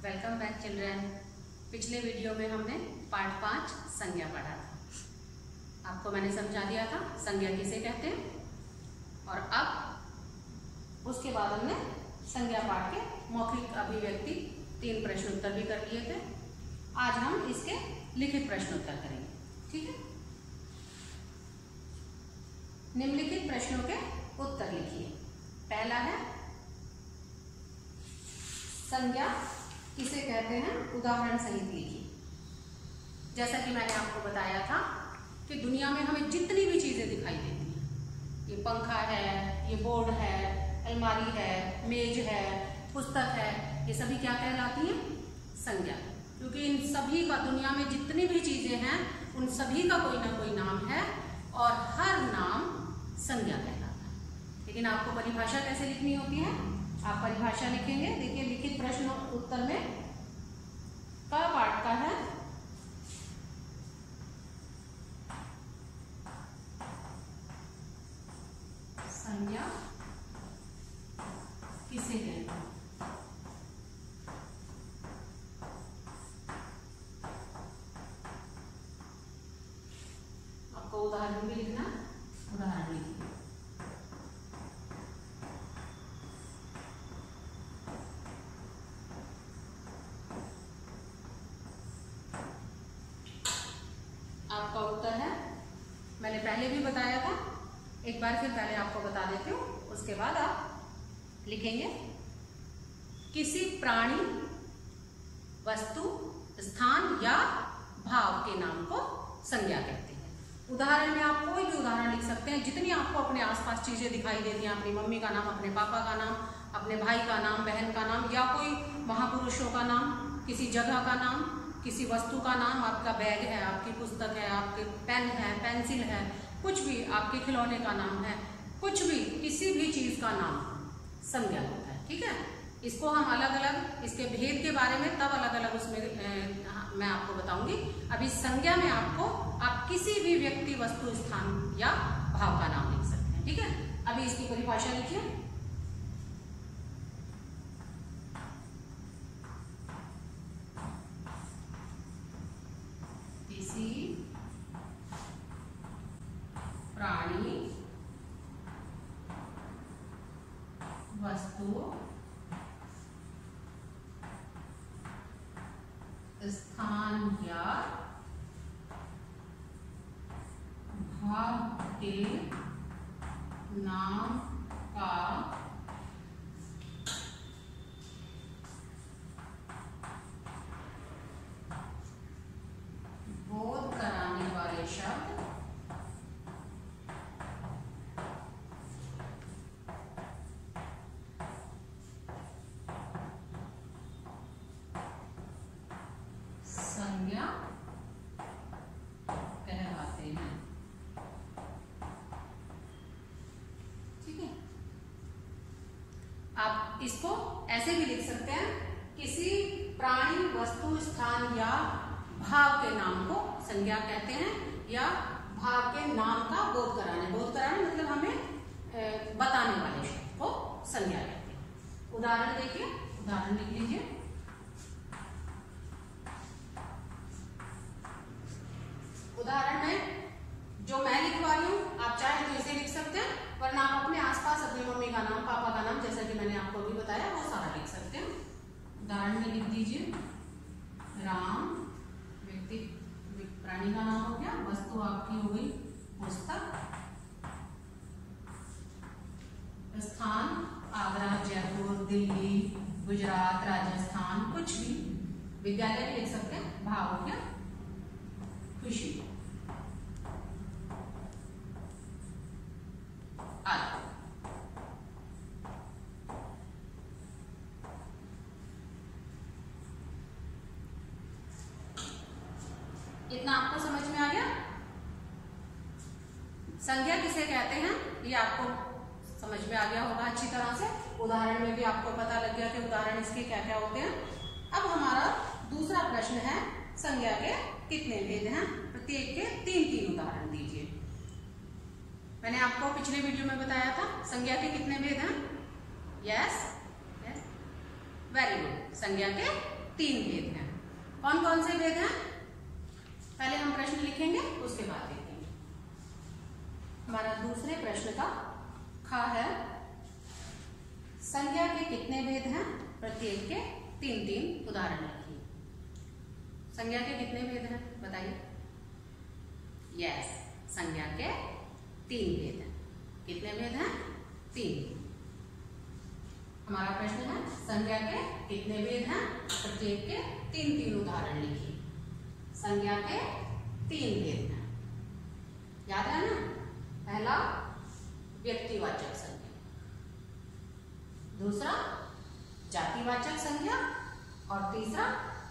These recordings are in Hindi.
Welcome back children. पिछले वीडियो में हमने पार्ट 5 संज्ञा पढ़ा था। आपको मैंने समझा दिया था संज्ञा किसे कहते हैं, और अब उसके बाद हमने संज्ञा पाठ के मौखिक अभिव्यक्ति 3 प्रश्न उत्तर भी कर लिए थे। आज हम इसके लिखित प्रश्न उत्तर करेंगे, ठीक है। निम्नलिखित प्रश्नों के उत्तर लिखिए। पहला है संज्ञा किसे कहते हैं, उदाहरण सहित लिखिए। जैसा कि मैंने आपको बताया था कि दुनिया में हमें जितनी भी चीजें दिखाई देती हैं, ये पंखा है, ये बोर्ड है, अलमारी है, मेज है, पुस्तक है, ये सभी क्या कहलाती हैं, संज्ञा। क्योंकि इन सभी का, दुनिया में जितनी भी चीजें हैं उन सभी का कोई ना कोई नाम है और हर नाम संज्ञा कहलाता है। लेकिन आपको परिभाषा कैसे लिखनी होती है, आप परिभाषा लिखेंगे। देखिए लिखित प्रश्न उत्तर में क पाठ का है संज्ञा किसे कहते हैं। आपको उदाहरण भी लिखना, उदाहरण लिखिए। आपका उत्तर है, मैंने पहले भी बताया था, एक बार फिर पहले आपको बता देती हूँ, उसके बाद आप लिखेंगे। किसी प्राणी, वस्तु, स्थान या भाव के नाम को संज्ञा कहते हैं। उदाहरण में आप कोई भी उदाहरण लिख सकते हैं, जितनी आपको अपने आसपास चीजें दिखाई देती हैं, अपनी मम्मी का नाम, अपने पापा का नाम, अपने भाई का नाम, बहन का नाम, या कोई महापुरुषों का नाम, किसी जगह का नाम, किसी वस्तु का नाम, आपका बैग है, आपकी पुस्तक है, आपके पेन है, पेंसिल है, कुछ भी, आपके खिलौने का नाम है, कुछ भी, किसी भी चीज का नाम संज्ञा होता है, ठीक है। इसको हम अलग अलग, इसके भेद के बारे में तब अलग अलग उसमें मैं आपको बताऊंगी। अभी संज्ञा में आपको, आप किसी भी व्यक्ति, वस्तु, स्थान या भाव का नाम लिख सकते हैं, ठीक है। अभी इसकी परिभाषा लिखिए। किसी प्राणी, वस्तु, स्थान या भाव के नाम का बोध कराने वाले शब्द संज्ञा कहलाते हैं, ठीक है। आप इसको ऐसे भी लिख सकते हैं, किसी प्राणी, वस्तु, स्थान या भाव के नाम को संज्ञा कहते हैं, या भाव के नाम का बोध कराने, बोध कराने मतलब हमें बताने वाले शब्द को संज्ञा कहते हैं। उदाहरण देखिए, उदाहरण लिख लीजिए। उदाहरण में जो मैं लिखवा रही हूँ, आप चाहे तो इसे लिख सकते हैं, वरना आप अपने आसपास अपनी मम्मी का नाम, पापा का नाम, जैसा कि मैंने आपको भी बताया, वो सारा लिख सकते हैं। उदाहरण में लिख दीजिए राम, व्यक्ति प्राणी का नाम हो गया, वस्तु आपकी हो गई पुस्तक, स्थान आगरा, जयपुर, दिल्ली, गुजरात, राजस्थान, कुछ भी, विद्यालय भी लिख सकते हैं, भाव हो गया खुशी, आदि। इतना आपको समझ में आ गया। संज्ञा किसे कहते हैं ये आपको समझ में आ गया होगा अच्छी तरह से। उदाहरण में भी आपको पता लग गया कि उदाहरण इसके क्या क्या होते हैं। अब हमारा दूसरा प्रश्न है, संज्ञा के कितने भेद हैं, प्रत्येक के 3-3 उदाहरण दीजिए। मैंने आपको पिछले वीडियो में बताया था संज्ञा के कितने भेद हैं। Yes, very good. संज्ञा के 3 भेद हैं। कौन कौन से भेद हैं? पहले हम प्रश्न लिखेंगे, उसके बाद देखेंगे। हमारा दूसरे प्रश्न का ख है, संज्ञा के कितने भेद हैं? प्रत्येक के 3-3 उदाहरण लिखिए। संज्ञा के कितने भेद हैं बताइए? यस, संज्ञा के 3 भेद हैं। कितने भेद हैं? 3। हमारा प्रश्न है, संज्ञा के कितने भेद हैं? प्रत्येक के 3-3 उदाहरण लिखिए। संज्ञा के 3 भेद हैं, याद है ना? पहला व्यक्तिवाचक संज्ञा, दूसरा जातिवाचक संज्ञा और तीसरा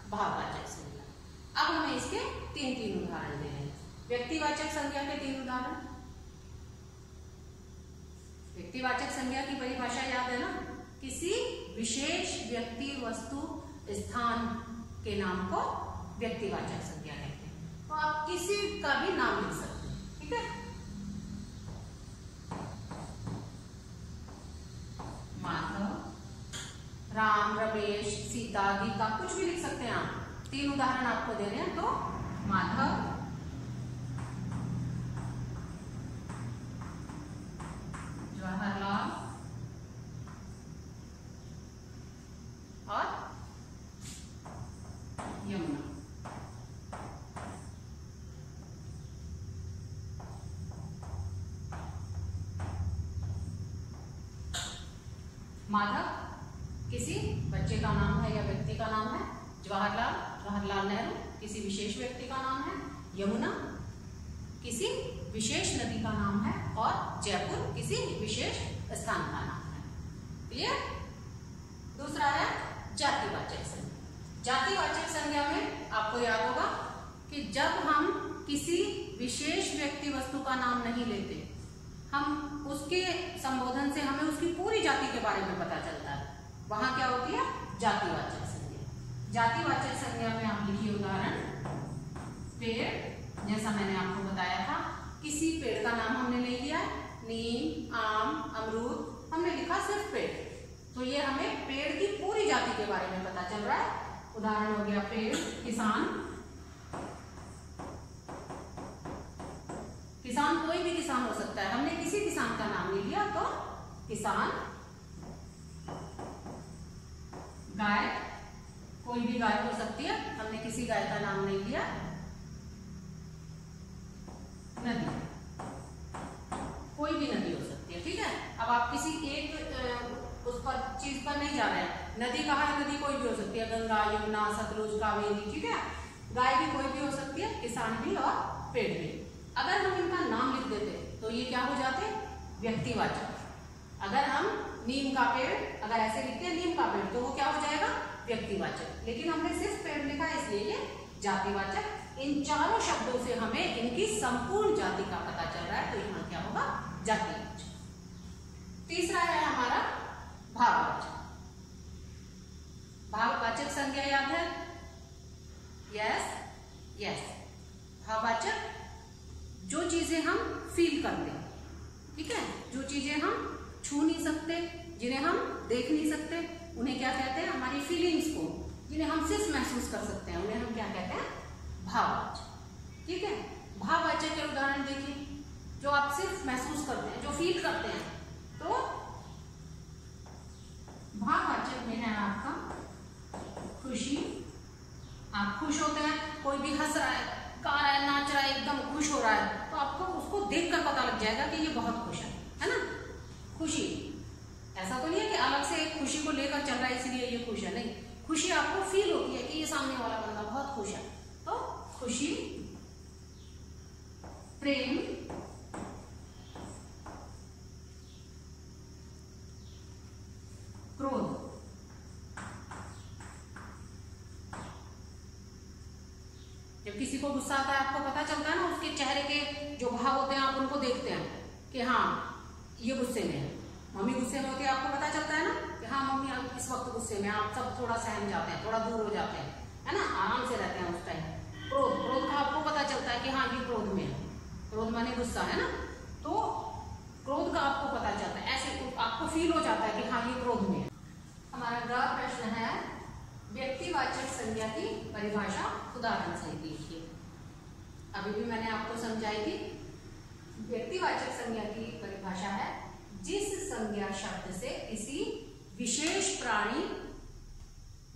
भाववाचक संज्ञा। अब हमें इसके 3-3 उदाहरण देने हैं। व्यक्तिवाचक संज्ञा के 3 उदाहरण। व्यक्तिवाचक संज्ञा की परिभाषा याद है ना? किसी विशेष व्यक्ति, वस्तु, स्थान के नाम को व्यक्तिवाचक संज्ञा कहते हैं। तो आप किसी का भी नाम लिख सकते हैं, ठीक है? माधव, राम, रमेश, सीता, गीता, कुछ भी लिख सकते हैं आप। 3 उदाहरण आपको दे रहे हैं। तो माधव, जवाहरलाल और यमुना। माधव किसी बच्चे का नाम है या व्यक्ति का नाम है। जवाहरलाल नेहरू किसी विशेष व्यक्ति का नाम है। यमुना किसी विशेष नदी का नाम है और जयपुर किसी विशेष स्थान का नाम है। क्लियर? दूसरा है जातिवाचक संज्ञा। जातिवाचक संज्ञा में आपको याद होगा कि जब हम किसी विशेष व्यक्ति, वस्तु का नाम नहीं लेते, हम उसके संबोधन से हमें उसकी पूरी जाति के बारे में पता चलता है, वहां क्या होती है? जातिवाचक संज्ञा। जातिवाचक संज्ञा में आप लिखिए उदाहरण। पेड़, जैसा मैंने आपको बताया था, किसी पेड़ का नाम हमने नहीं लिया, नीम, आम, अमरूद, हमने लिखा सिर्फ पेड़। तो ये हमें पेड़ की पूरी जाति के बारे में पता चल रहा है। उदाहरण हो गया पेड़। किसान, किसान कोई भी किसान हो सकता है, हमने किसी किसान का नाम नहीं लिया तो किसान। गाय, कोई भी गाय हो सकती है, हमने किसी गाय का नाम नहीं लिया। नदी, कोई भी नदी हो सकती है, ठीक है? अब आप किसी एक उस पर चीज पर नहीं जा रहे हैं। नदी कहाँ है? नदी कोई भी हो सकती है, गंगा, यमुना, सतलुज, कावेरी, ठीक है? गाय भी कोई भी हो सकती है, किसान भी और पेड़ भी। अगर हम इनका नाम लिख देते तो ये क्या हो जाते? व्यक्तिवाचक। अगर हम नीम का पेड़ अगर ऐसे लिखते हैं, नीम का पेड़, तो वो क्या हो जाएगा? व्यक्तिवाचक। लेकिन हमने सिर्फ पेड़ लिखा है, इसलिए ये जातिवाचक। इन चारों शब्दों से हमें इनकी संपूर्ण जाति का पता चल रहा है, तो यहाँ क्या होगा? जातिवाचक। तीसरा है हमारा भाववाचक। भाववाचक संज्ञा याद है? यस। भाववाचक जो चीजें हम फील करते हैं, ठीक है? जो चीजें हम छू नहीं सकते, जिन्हें हम देख नहीं सकते, उन्हें क्या कहते हैं? हमारी फीलिंग्स को, जिन्हें हम सिर्फ महसूस कर सकते हैं, उन्हें हम क्या कहते हैं? भाववाचक। ठीक है? भाववाचक के उदाहरण देखिए, जो आप सिर्फ महसूस करते हैं, जो फील करते हैं। तो भाववाचक में है आपका खुशी। आप खुश होते हैं, कोई भी हंस रहा है, गा रहा है, नाच रहा है, एकदम खुश हो रहा है, तो आपको उसको देखकर पता लग जाएगा कि ये बहुत खुश है ना? खुशी, ऐसा तो नहीं है कि अलग से एक खुशी को लेकर चल रहा है इसलिए ये खुश है, नहीं। खुशी आपको फील होती है कि ये सामने वाला बंदा बहुत खुश है, तो खुशी। प्रेम, क्रोध, जब किसी को गुस्सा आता है आपको पता चलता है ना, उसके चेहरे के जो भाव होते हैं आप उनको देखते हैं कि हाँ ये गुस्से में है। मम्मी गुस्से में होती है, आपको पता चलता है ना कि हाँ मम्मी इस वक्त गुस्से में, आप सब थोड़ा सहम जाते हैं, थोड़ा दूर हो जाते हैं, है ना, आराम से रहते हैं उस टाइम। क्रोध, क्रोध का आपको पता चलता है कि हाँ ये क्रोध में है, क्रोध माने गुस्सा, है ना, तो क्रोध का आपको पता चलता है, ऐसे आपको फील हो जाता है कि हाँ ये क्रोध में है। हमारा अगला प्रश्न है व्यक्तिवाचक संज्ञा की परिभाषा उदाहरण सहित लिखिए। अभी भी मैंने आपको समझाई थी। व्यक्तिवाचक संज्ञा की परिभाषा है जिस संज्ञा शब्द से किसी विशेष प्राणी,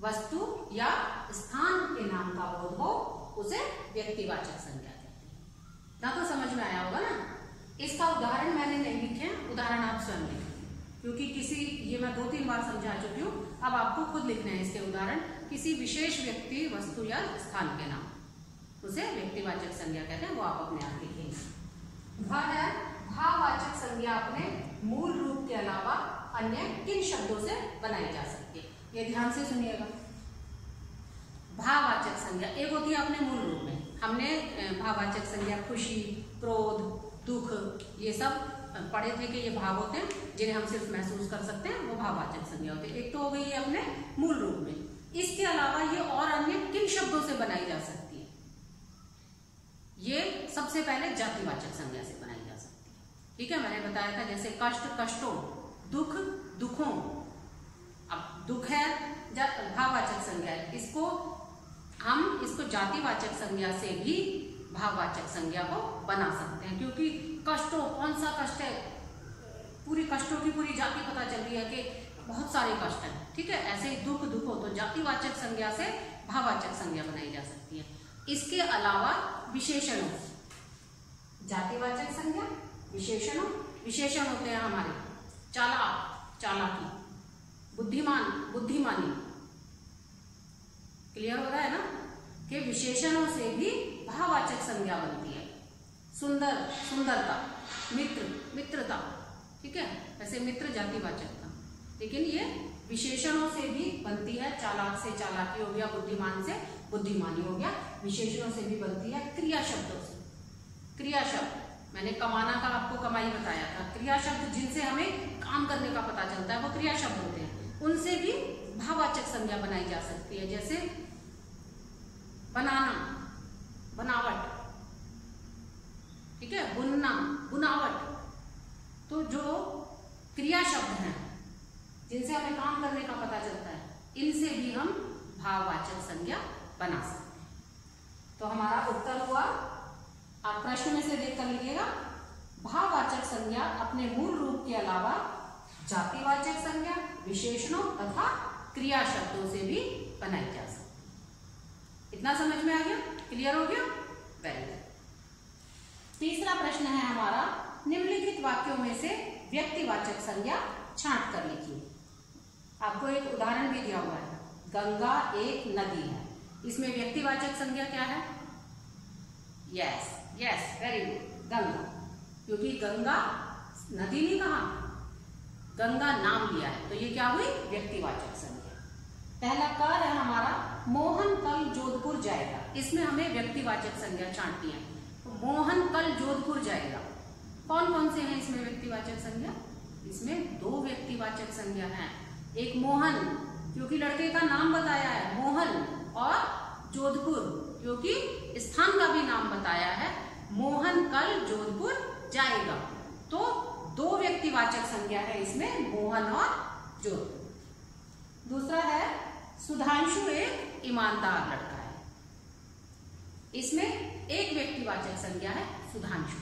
वस्तु या स्थान के नाम का बोध हो उसे व्यक्तिवाचक संज्ञा कहते हैं। ना तो समझ में आया होगा ना। इसका उदाहरण मैंने नहीं लिखे, उदाहरण आप स्वयं लिखें, क्योंकि ये मैं 2-3 बार समझा चुकी हूँ। अब आपको खुद लिखने हैं इसके उदाहरण। किसी विशेष व्यक्ति, वस्तु या स्थान के नाम, उसे व्यक्तिवाचक संज्ञा कहते हैं। वो आप अपने आप लिखेंगे। भ है भाववाचक संज्ञा अपने मूल रूप के अलावा अन्य किन शब्दों से बनाई जा सकती है? ये ध्यान से सुनिएगा। भाववाचक संज्ञा एक होती है अपने मूल रूप में। हमने भाववाचक संज्ञा खुशी, क्रोध, दुख, ये सब पढ़े थे कि ये भाव होते हैं जिन्हें हम सिर्फ महसूस कर सकते हैं, वो भाववाचक संज्ञा होती है। एक तो हो गई है अपने मूल रूप में। इसके अलावा ये और अन्य किन शब्दों से बनाई जा सकती है? ये सबसे पहले जातिवाचक संज्ञा से बनाई जा सकती है। ठीक है, मैंने बताया था जैसे कष्ट, कष्टों, दुख, दुखों। अब दुख है भाववाचक संज्ञा है, इसको जातिवाचक संज्ञा से भी भाववाचक संज्ञा को बना सकते हैं, क्योंकि कष्टों, कौन सा कष्ट है, पूरी कष्टों की पूरी जाति पता चल रही है कि बहुत सारे कष्ट हैं। ठीक है, ऐसे ही दुख, दुखों, तो जातिवाचक संज्ञा से भाववाचक संज्ञा बनाई जा सकती है। इसके अलावा विशेषणों, जातिवाचक संज्ञा, विशेषणों, विशेषण होते हैं हमारे चालाक, चालाकी, बुद्धिमान, बुद्धिमानी। क्लियर हो रहा है ना कि विशेषणों से भी भाववाचक संज्ञा बनती है। सुंदर, सुंदरता, मित्र, मित्रता। ठीक है, वैसे मित्र जातिवाचक था, लेकिन ये विशेषणों से भी बनती है। चालाक से चालाकी हो गया, बुद्धिमान से बुद्धिमानी हो गया। विशेषणों से भी बनती है क्रिया शब्दों से। क्रिया शब्द मैंने कमाना का आपको कमाई बताया था। क्रिया शब्द जिनसे हमें काम करने का पता चलता है वो क्रिया शब्द होते हैं। उनसे भी भाववाचक संज्ञा बनाई जा सकती है, जैसे बनाना, बनावट। ठीक है, बुनना, बुनावट। तो जो क्रिया शब्द हैं जिनसे हमें काम करने का पता चलता है, इनसे भी हम भाववाचक संज्ञा बना सकते हैं। तो हमारा उत्तर हुआ, आप प्रश्न में से देखकर लिखिएगा, भाववाचक संज्ञा अपने मूल रूप के अलावा जातिवाचक संज्ञा, विशेषणों तथा क्रिया शब्दों से भी बनाई जा सकती है। इतना समझ में आ गया? क्लियर हो गया? Very good. तीसरा प्रश्न है हमारा, निम्नलिखित वाक्यों में से व्यक्तिवाचक संज्ञा छांट कर लिखिए। आपको एक उदाहरण भी दिया हुआ है, गंगा एक नदी है। इसमें व्यक्तिवाचक संज्ञा क्या है? Yes, yes, very good, Ganga. क्योंकि गंगा नदी नहीं कहा, गंगा नाम लिया है, तो ये क्या हुई? व्यक्तिवाचक संज्ञा। पहला कार्य है हमारा, मोहन कल जोधपुर जाएगा। इसमें हमें व्यक्तिवाचक संज्ञा छांटनी है। तो मोहन कल जोधपुर जाएगा। कौन कौन से हैं इसमें व्यक्तिवाचक संज्ञा? इसमें 2 व्यक्तिवाचक संज्ञा हैं। एक मोहन, क्योंकि लड़के का नाम बताया है मोहन, और जोधपुर, क्योंकि स्थान का भी नाम बताया है। मोहन कल जोधपुर जाएगा। तो 2 व्यक्तिवाचक संज्ञा है इसमें, मोहन और जोधपुर। दूसरा है, सुधांशु एक ईमानदार लड़का है। इसमें एक व्यक्तिवाचक संज्ञा है, सुधांशु।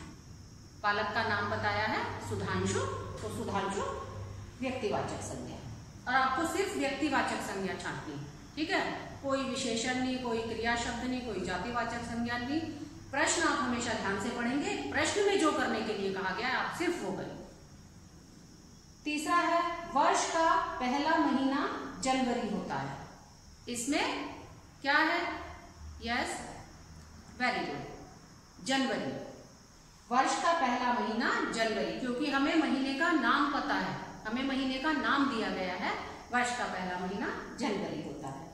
बालक का नाम बताया है सुधांशु, तो सुधांशु व्यक्तिवाचक संज्ञा है। और आपको सिर्फ व्यक्तिवाचक संज्ञा छांटनी है। ठीक है, कोई विशेषण नहीं, कोई क्रिया शब्द नहीं, कोई जातिवाचक संज्ञा नहीं। प्रश्न आप हमेशा ध्यान से पढ़ेंगे, प्रश्न में जो करने के लिए कहा गया है आप सिर्फ वो करें। तीसरा है, वर्ष का पहला महीना जनवरी होता है। इसमें क्या है? यस, वेरी गुड, जनवरी। वर्ष का पहला महीना जनवरी, क्योंकि हमें महीने का नाम पता है, हमें महीने का नाम दिया गया है। वर्ष का पहला महीना जनवरी होता है।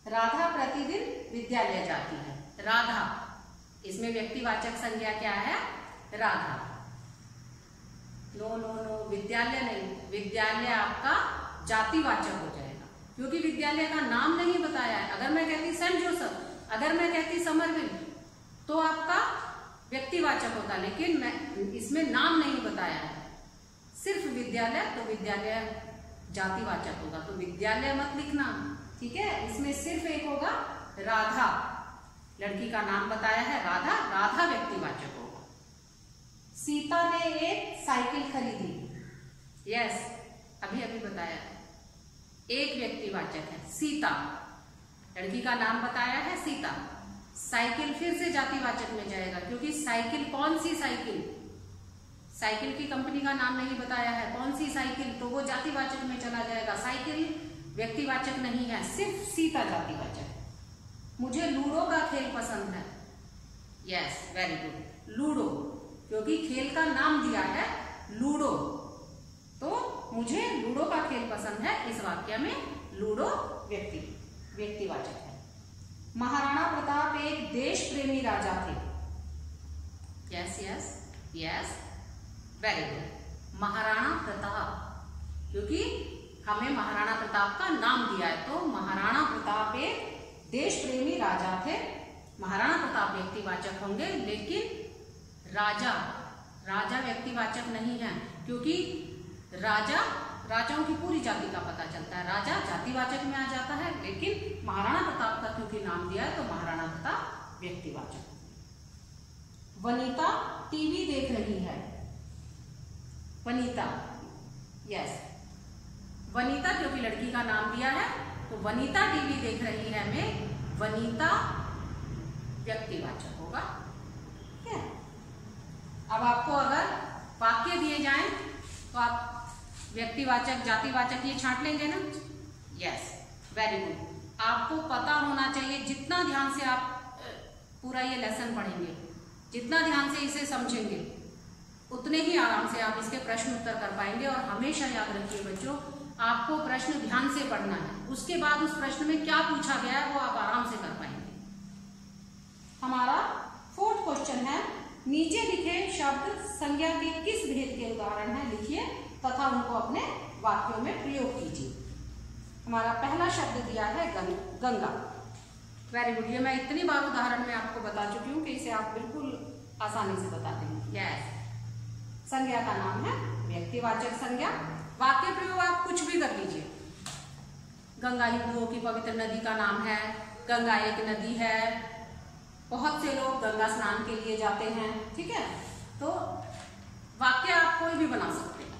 राधा प्रतिदिन विद्यालय जाती है। राधा, इसमें व्यक्तिवाचक संज्ञा क्या है? राधा। नो नो नो, विद्यालय नहीं, विद्यालय आपका जातिवाचक हो जाएगा, क्योंकि विद्यालय का नाम नहीं बताया है। अगर मैं कहती सेंट जोसेफ, अगर मैं कहती समरविल, तो आपका व्यक्तिवाचक होता, लेकिन मैं इसमें नाम नहीं बताया है, सिर्फ विद्यालय, तो विद्यालय जातिवाचक होगा। तो विद्यालय मत लिखना, ठीक है, इसमें सिर्फ एक होगा राधा, लड़की का नाम बताया है राधा, राधा व्यक्तिवाचक होगा। सीता ने एक साइकिल खरीदी, यस, अभी अभी बताया है, एक व्यक्तिवाचक है सीता, लड़की का नाम बताया है सीता। साइकिल फिर से जातिवाचक में जाएगा, क्योंकि साइकिल कौन सी साइकिल, साइकिल की कंपनी का नाम नहीं बताया है, कौन सी साइकिल, तो वो जातिवाचक में चला जाएगा। साइकिल व्यक्तिवाचक नहीं है, सिर्फ सीता जातिवाचक। मुझे लूडो का खेल पसंद है, यस, वेरी गुड, लूडो, क्योंकि खेल का नाम दिया है लूडो, तो मुझे लूडो का खेल पसंद है। इस वाक्य में लूडो व्यक्तिवाचक है। महाराणा प्रताप एक देश प्रेमी राजा थे, yes yes yes, very good, Maharana Pratap, क्योंकि हमें महाराणा प्रताप का नाम दिया है, तो महाराणा प्रताप एक देश प्रेमी राजा थे। महाराणा प्रताप व्यक्तिवाचक होंगे, लेकिन राजा व्यक्तिवाचक नहीं है, क्योंकि राजाओं की पूरी जाति का पता चलता है, राजा जातिवाचक में आ जाता है, लेकिन महाराणा प्रताप का क्योंकि नाम दिया है तो महाराणा प्रताप व्यक्तिवाचक। वनिता टीवी देख रही है, वनिता, यस, वनिता क्योंकि लड़की का नाम दिया है तो वनिता टीवी देख रही है में वनिता व्यक्तिवाचक होगा। ठीक है, अब आपको अगर वाक्य दिए जाएं तो आप व्यक्तिवाचक जातिवाचक ये छांट लेंगे ना, यस, वेरी गुड। आपको पता होना चाहिए, जितना ध्यान से आप पूरा ये लेसन पढ़ेंगे, जितना ध्यान से इसे समझेंगे, उतने ही आराम से आप इसके प्रश्न उत्तर कर पाएंगे। और हमेशा याद रखिए बच्चों, आपको प्रश्न ध्यान से पढ़ना है, उसके बाद उस प्रश्न में क्या पूछा गया है वो आप आराम से कर पाएंगे। हमारा 4th क्वेश्चन है, नीचे लिखे शब्द संज्ञा के किस भेद के उदाहरण है, लिखिए तथा उनको अपने वाक्यों में प्रयोग कीजिए। हमारा पहला शब्द दिया है गंगा, वेरी गुड, ये मैं इतनी बार उदाहरण में आपको बता चुकी हूँ कि इसे आप बिल्कुल आसानी से बता देंगे। यस, संज्ञा का नाम है व्यक्तिवाचक संज्ञा। वाक्य प्रयोग आप कुछ भी कर लीजिए। गंगा हिंदुओं की पवित्र नदी का नाम है, गंगा एक नदी है, बहुत से लोग गंगा स्नान के लिए जाते हैं, ठीक है, तो वाक्य आप कोई भी बना सकते हैं।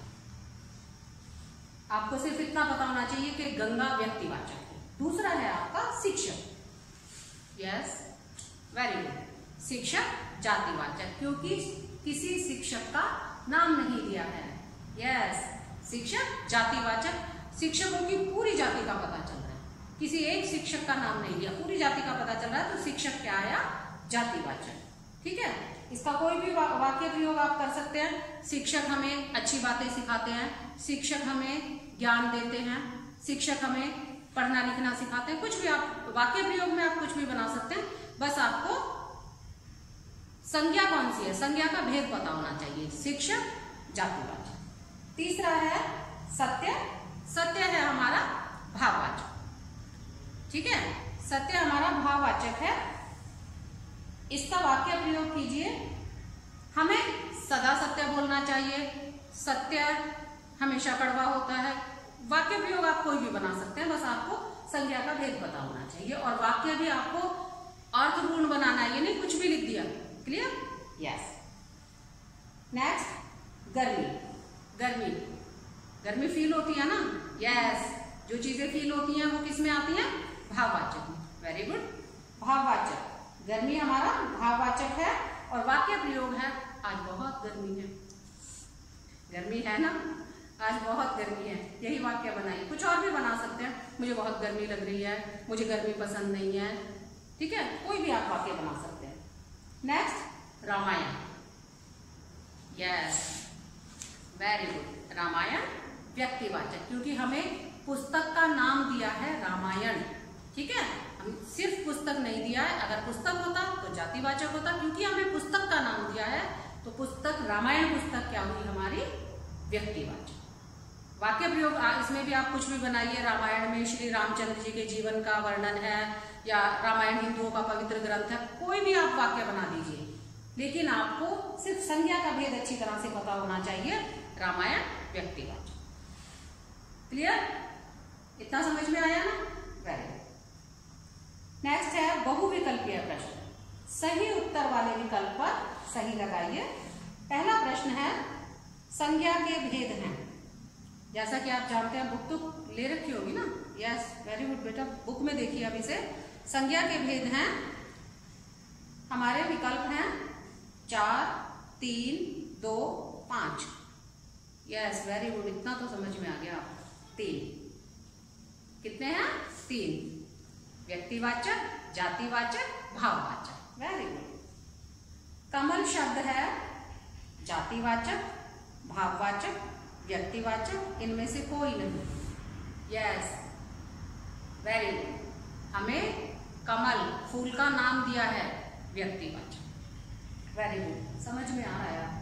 आपको सिर्फ इतना पता होना चाहिए कि गंगा व्यक्तिवाचक है। दूसरा है आपका शिक्षक, यस, वेरी गुड, शिक्षक जातिवाचक, क्योंकि किसी शिक्षक का नाम नहीं दिया है। यस, शिक्षक जातिवाचक, शिक्षकों की पूरी जाति का पता चल रहा है, किसी एक शिक्षक का नाम नहीं दिया, पूरी जाति का पता चल रहा है, तो शिक्षक क्या आया, जातिवाचक। ठीक है, इसका कोई भी वाक्य प्रयोग आप कर सकते हैं। शिक्षक हमें अच्छी बातें सिखाते हैं, शिक्षक हमें ज्ञान देते हैं, शिक्षक हमें पढ़ना लिखना सिखाते हैं, कुछ भी आप वाक्य प्रयोग में आप कुछ भी बना सकते हैं। बस आपको संज्ञा कौन सी है, संज्ञा का भेद पता होना चाहिए। शिक्षक जातिवाचक। तीसरा है सत्य, सत्य है हमारा भाववाचक। ठीक है, सत्य हमारा भाववाचक है। इसका वाक्य प्रयोग कीजिए। हमें सदा सत्य बोलना चाहिए, सत्य हमेशा कड़वा होता है। वाक्य प्रयोग आप कोई भी बना सकते हैं, बस आपको संज्ञा का भेद पता होना चाहिए। और वाक्य भी आपको अर्थपूर्ण बनाना है, ये नहीं कुछ भी लिख दिया। क्लियर? यस। नेक्स्ट, गर्मी। गर्मी, गर्मी फील होती है ना? यस, जो चीजें फील होती हैं वो किस में आती हैं? भाववाचक में। वेरी गुड, भाववाचक। गर्मी हमारा भाववाचक है। और वाक्य प्रयोग है, आज बहुत गर्मी है। गर्मी है ना, आज बहुत गर्मी है, यही वाक्य बनाइए। कुछ और भी बना सकते हैं, मुझे बहुत गर्मी लग रही है, मुझे गर्मी पसंद नहीं है। ठीक है, कोई भी आप वाक्य बना सकते हैं। Next, Ramayana. Yes, very good, Ramayana व्यक्तिवाचक, क्योंकि हमें पुस्तक का नाम दिया है रामायण। ठीक है, हम सिर्फ पुस्तक नहीं दिया है। अगर पुस्तक होता तो जातिवाचक होता, क्योंकि हमें पुस्तक का नाम दिया है तो पुस्तक, रामायण पुस्तक क्या हुई हमारी? व्यक्तिवाचक। वाक्य प्रयोग इसमें भी आप कुछ भी बनाइए। रामायण में श्री रामचंद्र जी के जीवन का वर्णन है, या रामायण हिंदुओं का पवित्र ग्रंथ है, कोई भी आप वाक्य बना दीजिए, लेकिन आपको सिर्फ संज्ञा का भेद अच्छी तरह से पता होना चाहिए। रामायण व्यक्तिवाचक। क्लियर? इतना समझ में आया ना? Very good. नेक्स्ट है बहुविकल्पीय प्रश्न। सही उत्तर वाले विकल्प पर सही लगाइए। पहला प्रश्न है संज्ञा के भेद हैं। जैसा कि आप जानते हैं, बुक तो ले रखी होगी ना। यस, वेरी गुड बेटा, बुक में देखिए अब इसे। संज्ञा के भेद हैं, हमारे विकल्प हैं 4, 3, 2, 5। यस, वेरी गुड, इतना तो समझ में आ गया आपको। 3 कितने हैं? 3। व्यक्तिवाचक, जातिवाचक, भाववाचक। Very good. कमल शब्द है जातिवाचक, भाववाचक, व्यक्तिवाचक, इनमें से कोई नहीं। Yes, very good. हमें कमल फूल का नाम दिया है व्यक्तिवाचक। वेरी गुड, समझ में आ रहा है।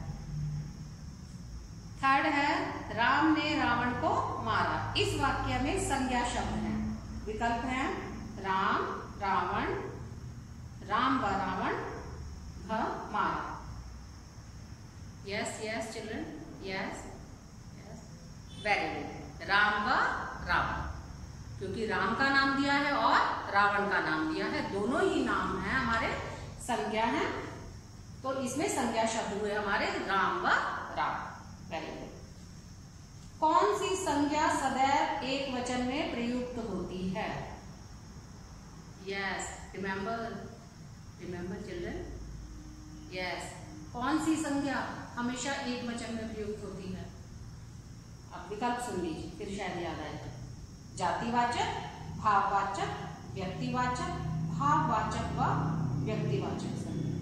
थर्ड है राम ने रावण को मारा। इस वाक्य में संज्ञा शब्द है। विकल्प है राम, रावण, राम व रावण, भ मारा। Yes yes children, yes yes, very good. Ram व रावण, क्योंकि राम का नाम दिया है और रावण का नाम दिया है, दोनों ही नाम है हमारे संज्ञा है, तो इसमें संज्ञा शब्द हुए हमारे राम व रावण। Very good. कौन सी संज्ञा सदैव एक वचन में प्रयुक्त होती है? Yes, remember children. यस, कौन सी संज्ञा हमेशा एक वचन में प्रयुक्त होती है? आप विकल्प सुन लीजिए, फिर शायद याद आएगा। जातिवाचक, भाववाचक, व्यक्तिवाचक, भाववाचक व व्यक्तिवाचक संज्ञा।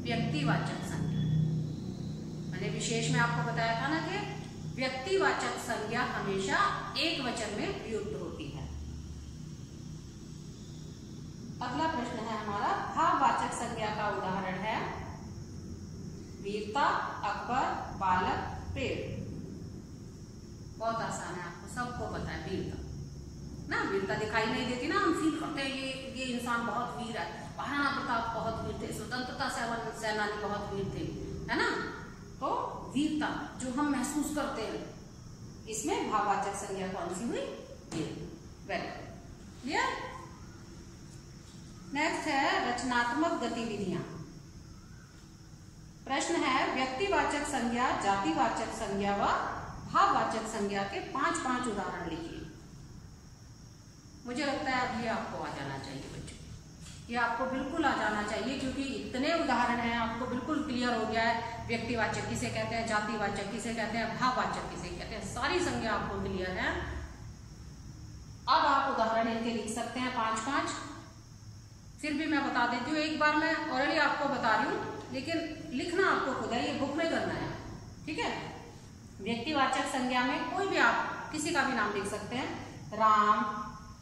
व्यक्तिवाचक संज्ञा, मैंने विशेष में आपको बताया था ना कि व्यक्तिवाचक संज्ञा हमेशा एक वचन में प्रयुक्त होती है। अगला प्रश्न है हमारा, भाववाचक संज्ञा का उदाहरण है वीरता, अकबर, बालक, पेड़। बहुत आसान है, आपको सबको पता है वीरता ना। वीरता दिखाई नहीं देती ना, हम फील करते हैं ये इंसान बहुत वीर है। महाराणा प्रताप बहुत वीर थे, स्वतंत्रता सेनानी बहुत वीर थे, है ना। तो वीरता जो हम महसूस करते हैं, इसमें भाववाचक संज्ञा कौन सी हुई? वीर। Very clear. नेक्स्ट है रचनात्मक गतिविधियां। प्रश्न है व्यक्तिवाचक संज्ञा, जातिवाचक संज्ञा व भाववाचक संज्ञा के 5 उदाहरण लिखिए। मुझे लगता है अब ये आपको आ जाना चाहिए बच्चों, ये आपको बिल्कुल आ जाना चाहिए, क्योंकि इतने उदाहरण हैं, आपको बिल्कुल क्लियर हो गया है व्यक्तिवाचक किसे कहते हैं, जातिवाचक किसे कहते हैं, भाववाचक किसे कहते हैं, सारी संज्ञा आपको क्लियर है। अब आप उदाहरण इनके लिख सकते हैं 5-5। फिर भी मैं बता देती हूँ, एक बार मैं ऑलरेडी आपको बता रही हूँ, लेकिन लिखना आपको खुद है, ये बुक में करना है, ठीक है। व्यक्तिवाचक संज्ञा में कोई भी आप किसी का भी नाम लिख सकते हैं। राम,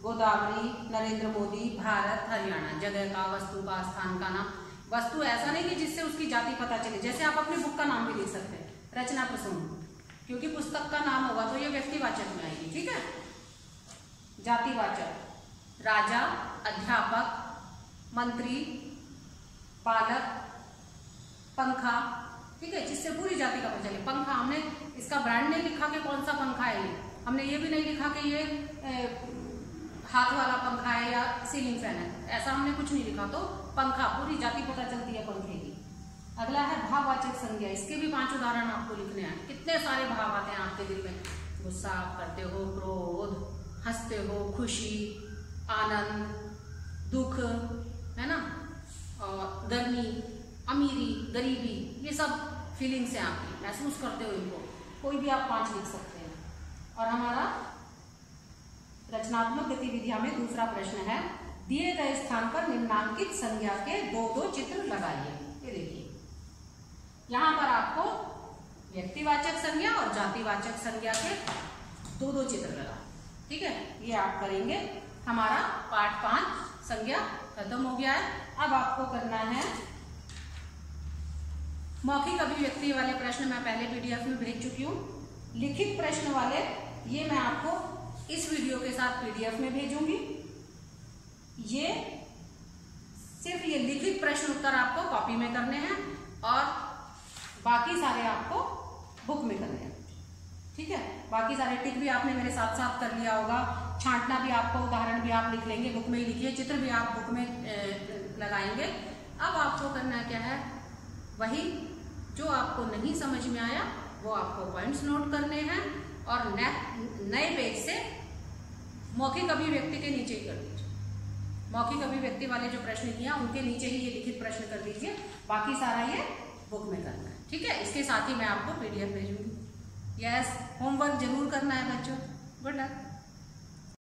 गोदावरी, नरेंद्र मोदी, भारत, हरियाणा। जगह का, वस्तु का, स्थान का नाम। वस्तु ऐसा नहीं कि जिससे उसकी जाति पता चले, जैसे आप अपनी बुक का नाम भी लिख सकते हैं, रचना प्रसंग, क्योंकि पुस्तक का नाम होगा तो ये व्यक्तिवाचक में आएगी, ठीक है। जातिवाचक राजा, अध्यापक, मंत्री, बालक, पंखा, ठीक है, जिससे पूरी जाति का पता चले। पंखा, हमने इसका ब्रांड नहीं लिखा कि कौन सा पंखा है ये, हमने ये भी नहीं लिखा कि ये हाथ वाला पंखा है या सीलिंग फैन है, ऐसा हमने कुछ नहीं लिखा, तो पंखा, पूरी जाति पता चलती है पंखे की। अगला है भाववाचक संज्ञा, इसके भी 5 उदाहरण आपको लिखने हैं। कितने सारे भाव आते हैं आपके दिल में, गुस्सा आप करते हो, क्रोध, हंसते हो, खुशी, आनंद, दुख, है ना, और गर्मी, अमीरी, गरीबी, ये सब फीलिंग्स हैं आपकी, महसूस करते हो इनको। कोई भी आप 5 लिख सकते हैं। और हमारा रचनात्मक गतिविधियां में दूसरा प्रश्न है, दिए गए स्थान पर निम्नांकित संज्ञा के 2-2 चित्र लगाइए। ये देखिए, यहां पर आपको व्यक्तिवाचक संज्ञा और जातिवाचक संज्ञा के 2-2 चित्र लगा, ठीक है। ये आप करेंगे। हमारा पाठ 5 संज्ञा खत्म हो गया है। अब आपको करना है मौखिक अभिव्यक्ति वाले प्रश्न, मैं पहले पीडीएफ में भेज चुकी हूँ। लिखित प्रश्न वाले ये मैं आपको इस वीडियो के साथ पीडीएफ में भेजूंगी। ये सिर्फ ये लिखित प्रश्न उत्तर आपको कॉपी में करने हैं और बाकी सारे आपको बुक में करने हैं, ठीक है। बाकी सारे टिक भी आपने मेरे साथ साथ कर लिया होगा। छांटना भी आपको, उदाहरण भी आप लिख लेंगे, बुक में ही लिखिए, चित्र भी आप बुक में लगाएंगे। अब आपको करना क्या है, वही जो आपको नहीं समझ में आया वो आपको पॉइंट्स नोट करने हैं और नए पेज से मौखिक अभिव्यक्ति के नीचे ही कर दीजिए। मौखिक अभिव्यक्ति वाले जो प्रश्न किए उनके नीचे ही ये लिखित प्रश्न कर दीजिए, बाकी सारा ये बुक में करना है, ठीक है। इसके साथ ही मैं आपको PDF भेजूंगी। यस, होमवर्क जरूर करना है बच्चों। Good luck.